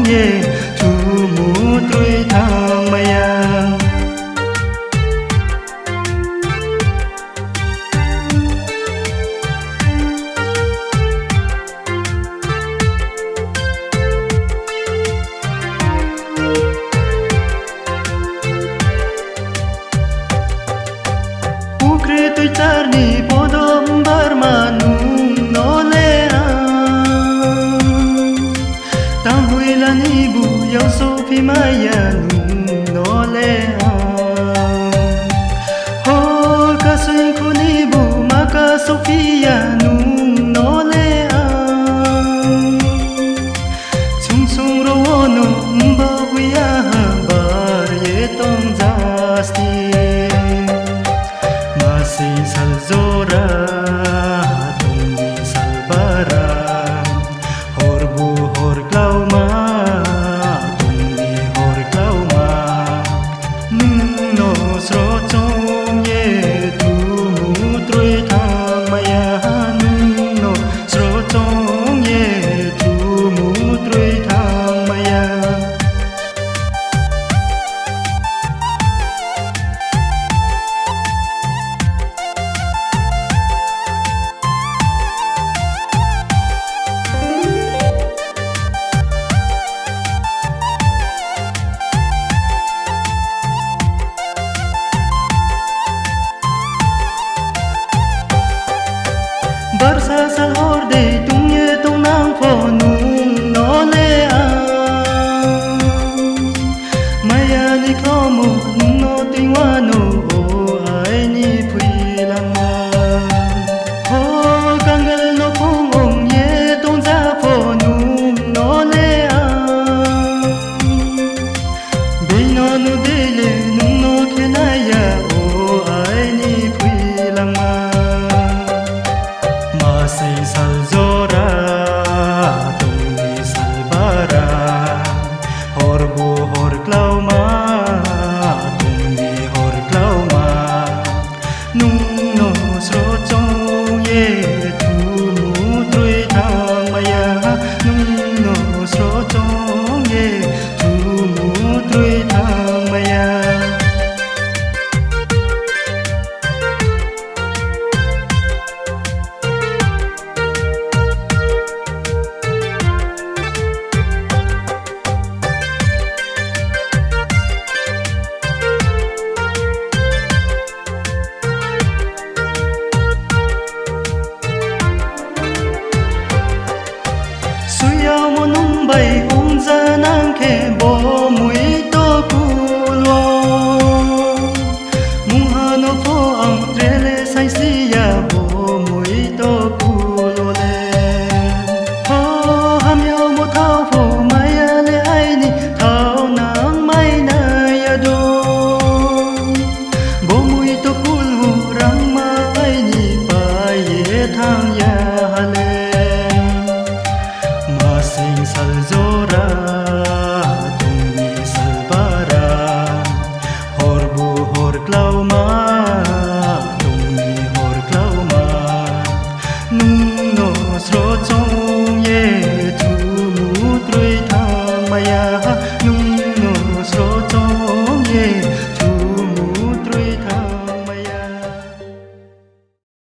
ye tu mu trui thang maya tu charni podom barmanung nolea tam huilani bu yo sofi maya nung nolea ho kasui kuni bu maka sofia nung nolea chung chung ro no mba huya bar ye tong jasti Masih salzora tunggi salbara horbu hor klauma tunggi hor klauma no sro chong ye tu mu trui thang maya no sro chong ye tu mu trui thang maya Barsa sal horde tung ye tung nang pho nung no le a maya ni khomu no ting wa no o ai ni phui lang ma ho kangal no phong ong ye tung za pho nung no le a be no nu de le nung no ke na ya o ai ni phui lang ma Masih salzora tunggi salbara horbu hor klauma tunggi hor klauma nung no sro chong ye tu mu trui thang maya nung no sro chong ye tu mu trui thang maya Suyao mo nung bay ung za nang ke bo mui to kulo mung ha no pho ang trele sai si ya bo mui to kulo le ho ham yo mo thao pho mai ya le ai ni thao nang mai na ya do bo mui to kulo rang ma ai ni pa ye thang ya